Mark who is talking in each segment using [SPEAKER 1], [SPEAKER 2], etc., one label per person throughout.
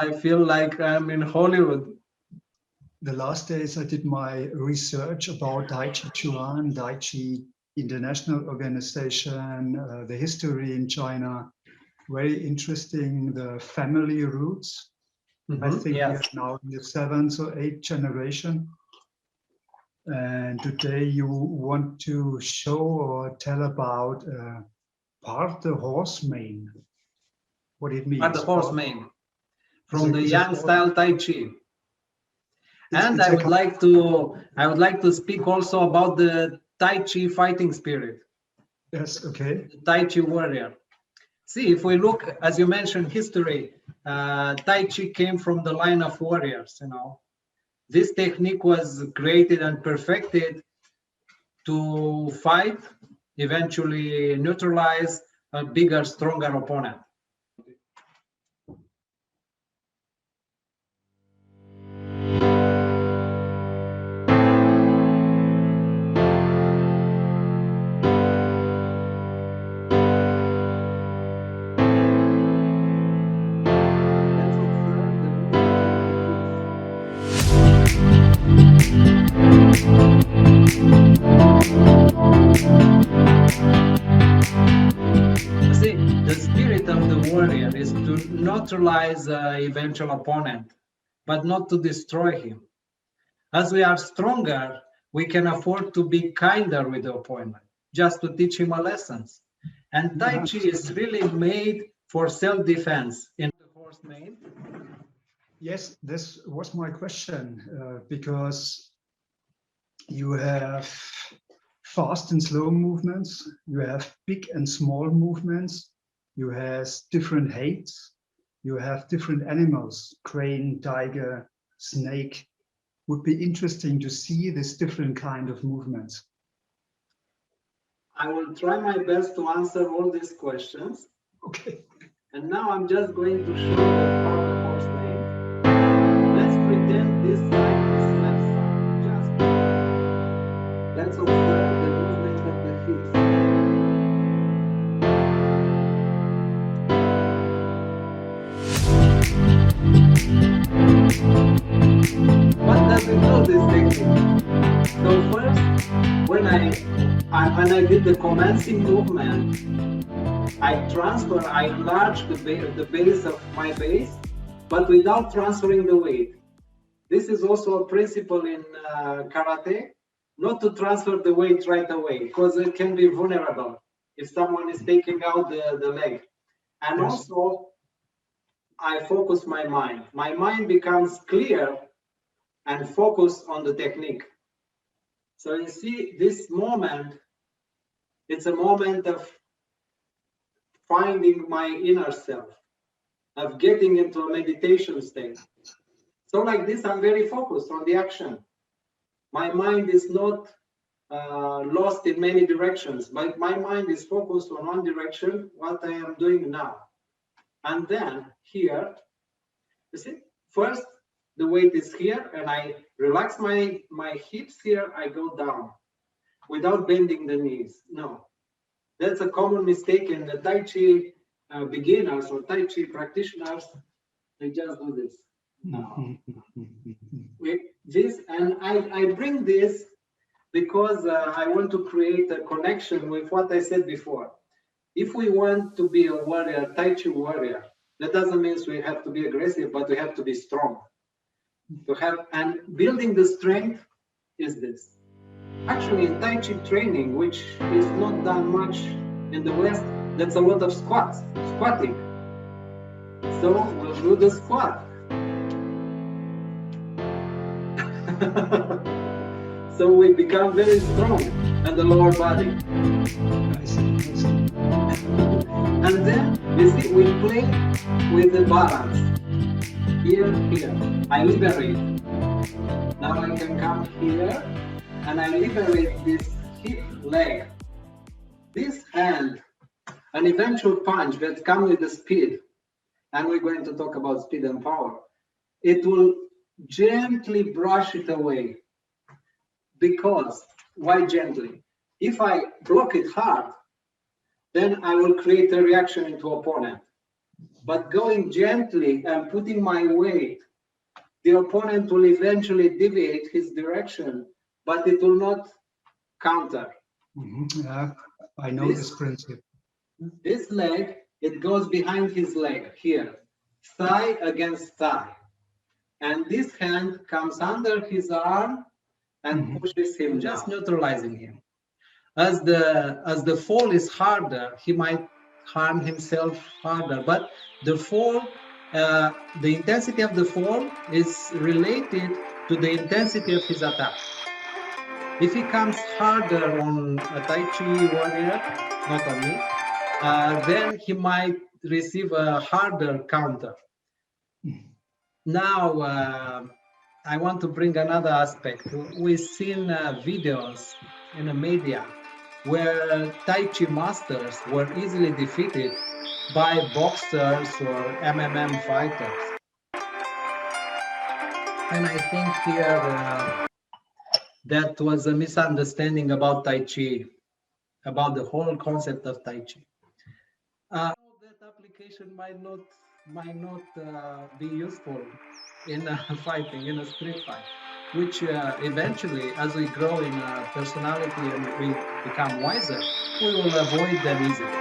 [SPEAKER 1] I feel like I'm in Hollywood.
[SPEAKER 2] The last days I did my research about Tai Chi Chuan, Tai Chi International Organization, the history in China. Very interesting, the family roots. I think
[SPEAKER 1] Yes.
[SPEAKER 2] we are now in the 7th or 8th generation. And today you want to show or tell about part the horse mane, what it means.
[SPEAKER 1] Part the horse mane from the
[SPEAKER 2] Is
[SPEAKER 1] Yang style Tai Chi. And I would like to speak also about the Tai Chi fighting spirit.
[SPEAKER 2] Yes, okay.
[SPEAKER 1] The Tai Chi warrior. See, if we look, as you mentioned, history, Tai Chi came from the line of warriors, you know. This technique was created and perfected to fight, eventually neutralize a bigger, stronger opponent. See, the spirit of the warrior is to neutralize the eventual opponent, but not to destroy him. As we are stronger, we can afford to be kinder with the opponent, just to teach him a lesson. And Tai Chi is really made for self-defense in the horse mane.
[SPEAKER 2] Yes, this was my question, because you have fast and slow movements, you have big and small movements, you have different heights, you have different animals, crane, tiger, snake. Would be interesting to see this different kind of movements.
[SPEAKER 1] I will try my best to answer all these questions.
[SPEAKER 2] Okay.
[SPEAKER 1] And now I'm just going to show the part of the horse mane. Let's pretend this side is left side. Just let's observe the movement of the feet. What does it do, this technique? So first, when I did the commencing movement, I enlarge the base of my base, but without transferring the weight. This is also a principle in karate, not to transfer the weight right away, because it can be vulnerable if someone is taking out the leg. And
[SPEAKER 2] Yes.
[SPEAKER 1] also, I focus my mind. My mind becomes clear and focused on the technique. So you see, this moment, it's a moment of finding my inner self, of getting into a meditation state. So like this, I'm very focused on the action. My mind is not lost in many directions, but my mind is focused on one direction, what I am doing now. And then here, you see, first the weight is here and I relax my hips here, I go down without bending the knees. No, that's a common mistake in the Tai Chi beginners or Tai Chi practitioners. They just do this. And I bring this because I want to create a connection with what I said before. If we want to be a warrior, Tai Chi warrior, that doesn't mean we have to be aggressive, but we have to be strong. And building the strength is this. Actually, in Tai Chi training, which is not done much in the West, that's a lot of squatting. So we'll do the squat. So we become very strong in the lower body. And then, you see, we play with the balance. Here. I liberate. Now I can come here and I liberate this hip leg. This hand, an eventual punch that comes with the speed, and we're going to talk about speed and power. It will gently brush it away. Because, why gently? If I block it hard, then I will create a reaction into opponent. but going gently and putting my weight, the opponent will eventually deviate his direction, but it will not counter.
[SPEAKER 2] Yeah, I know this principle.
[SPEAKER 1] This leg, it goes behind his leg here, thigh against thigh. And this hand comes under his arm and pushes him, just neutralizing him. As the fall is harder, he might harm himself harder, but the fall, the intensity of the fall is related to the intensity of his attack. If he comes harder on a Tai Chi warrior, not on me, then he might receive a harder counter. Now, I want to bring another aspect. We've seen videos in the media where Tai Chi masters were easily defeated by boxers or MMA fighters. And I think here that was a misunderstanding about Tai Chi, about the whole concept of Tai Chi. That application might not be useful in fighting, in a street fight, which eventually, as we grow in personality and we become wiser, we will avoid them easily.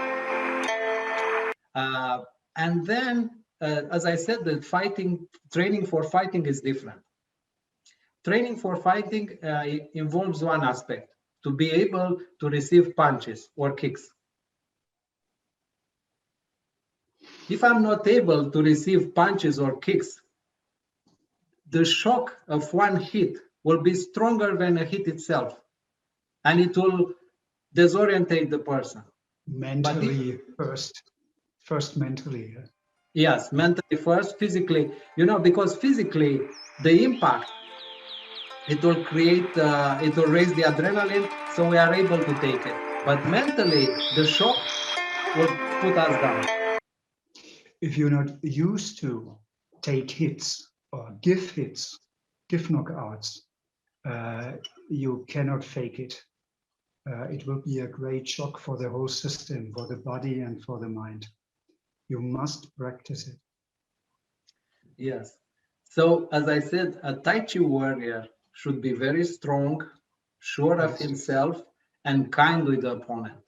[SPEAKER 1] And then, as I said, the training for fighting is different. Training for fighting involves one aspect, to be able to receive punches or kicks. If I'm not able to receive punches or kicks, the shock of one hit will be stronger than a hit itself, and it will disorientate the person.
[SPEAKER 2] Mentally first mentally.
[SPEAKER 1] Yes, mentally first, physically, because physically the impact, it will create, it will raise the adrenaline, so we are able to take it. But mentally, the shock will put us down.
[SPEAKER 2] If you're not used to take hits or give knockouts, you cannot fake it. It will be a great shock for the whole system, for the body and for the mind. You must practice it.
[SPEAKER 1] Yes. So, as I said, a Tai Chi warrior should be very strong, sure of himself, and kind with the opponent.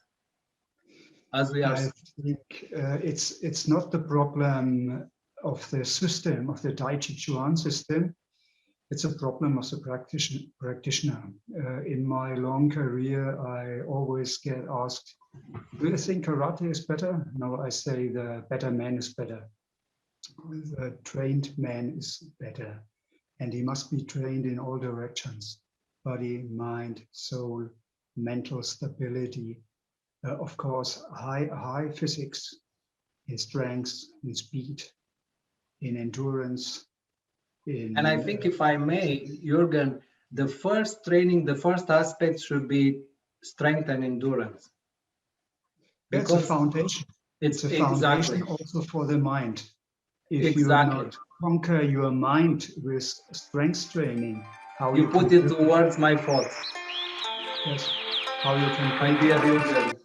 [SPEAKER 1] As we are.
[SPEAKER 2] I think it's not the problem of the system, of the Tai Chi Chuan system. It's a problem of the practitioner. In my long career, I always get asked, do you think karate is better? No, I say the better man is better. The trained man is better. And he must be trained in all directions: body, mind, soul, mental stability. Of course, high physics, in strength, in speed, in endurance.
[SPEAKER 1] And I think, if I may, Juergen, the first aspect should be strength and endurance.
[SPEAKER 2] It's a foundation. It's a foundation also for the mind. If you not conquer your mind with strength training, how
[SPEAKER 1] you put it towards my thoughts.
[SPEAKER 2] Yes, how you can build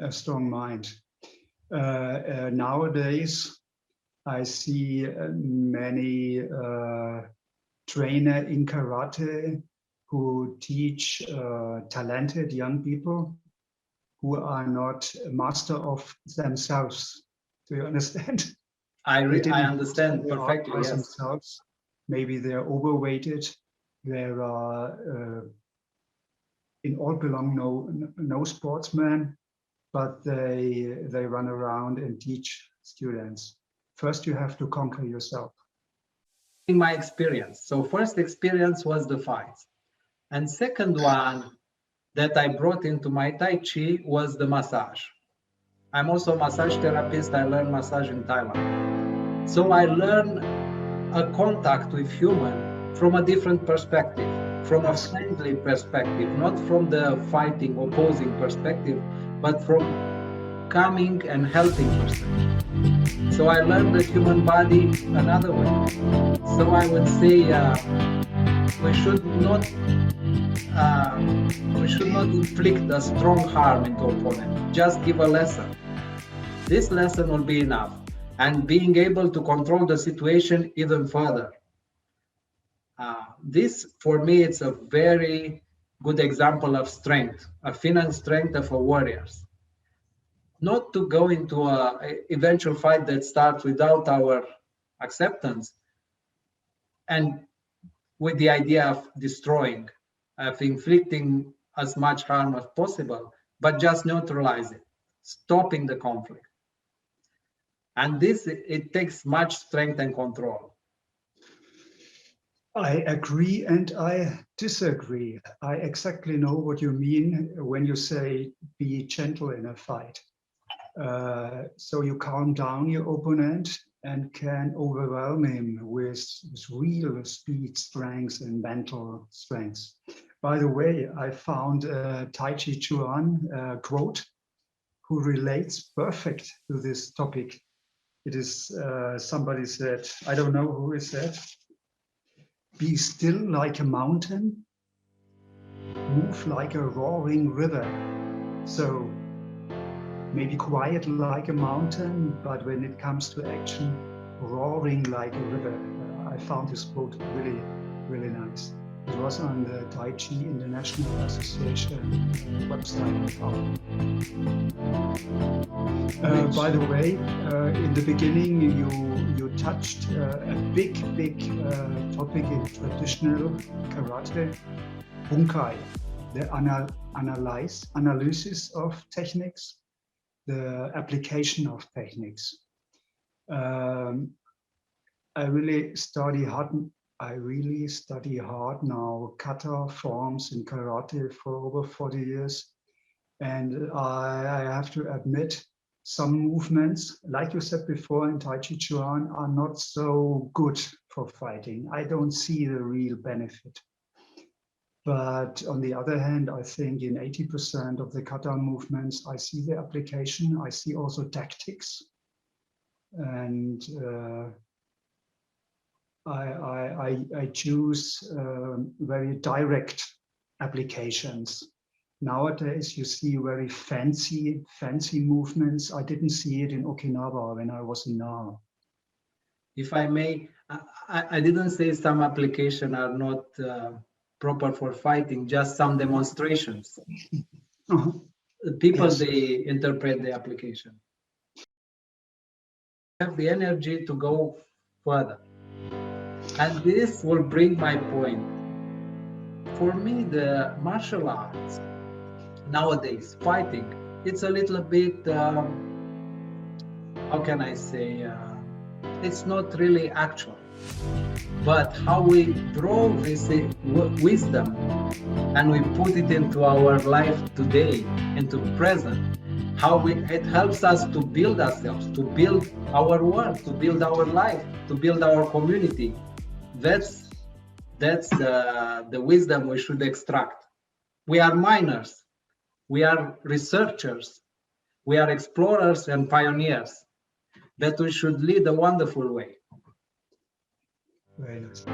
[SPEAKER 2] a strong mind. Nowadays, I see many trainers in karate who teach talented young people who are not master of themselves. Do you understand?
[SPEAKER 1] I understand perfectly. Yes.
[SPEAKER 2] Themselves. Maybe they're overweighted. There are in all belong no sportsmen, but they run around and teach students. First, you have to conquer yourself.
[SPEAKER 1] In my experience, so first experience was the fights, and second one that I brought into my Tai Chi was the massage. I'm also a massage therapist. I learned massage in Thailand. So I learned a contact with human from a different perspective, from a friendly perspective, not from the fighting, opposing perspective, but from calming and helping perspective. So I learned the human body another way. So I would say we should not inflict a strong harm into opponent. Just give a lesson. This lesson will be enough. and being able to control the situation even further. This, for me, it's a very good example of strength, of inner strength of a warriors. Not to go into an eventual fight that starts without our acceptance and with the idea of destroying, of inflicting as much harm as possible, but just neutralize it, stopping the conflict. And this, it takes much strength and control.
[SPEAKER 2] I agree and I disagree. I exactly know what you mean when you say be gentle in a fight. So you calm down your opponent and can overwhelm him with real speed, strength, and mental strength. By the way, I found a Tai Chi Chuan quote who relates perfect to this topic. It is somebody said, I don't know who is that. Be still like a mountain, move like a roaring river. So maybe quiet like a mountain, but when it comes to action, roaring like a river. I found this quote really, really nice. It was on the Tai Chi International Association website. By the way, in the beginning, you touched a big topic in traditional karate, bunkai, the analysis of techniques, the application of techniques. I really study hard now kata forms in karate for over 40 years. And I have to admit, some movements, like you said before in Tai Chi Chuan, are not so good for fighting. I don't see the real benefit. But on the other hand, I think in 80% of the kata movements, I see the application. I see also tactics. And I choose very direct applications. Nowadays, you see very fancy movements. I didn't see it in Okinawa when I was in Naha.
[SPEAKER 1] If I may, I didn't say some applications are not proper for fighting, just some demonstrations. People, yes, they interpret the application. Have the energy to go further. And this will bring my point. For me, the martial arts, nowadays, fighting, it's a little bit, how can I say, it's not really actual. But how we draw this wisdom and we put it into our life today, into present, how it helps us to build ourselves, to build our world, to build our life, to build our community. That's the wisdom we should extract. We are miners, we are researchers, we are explorers and pioneers, but we should lead a wonderful way.
[SPEAKER 2] Very nice.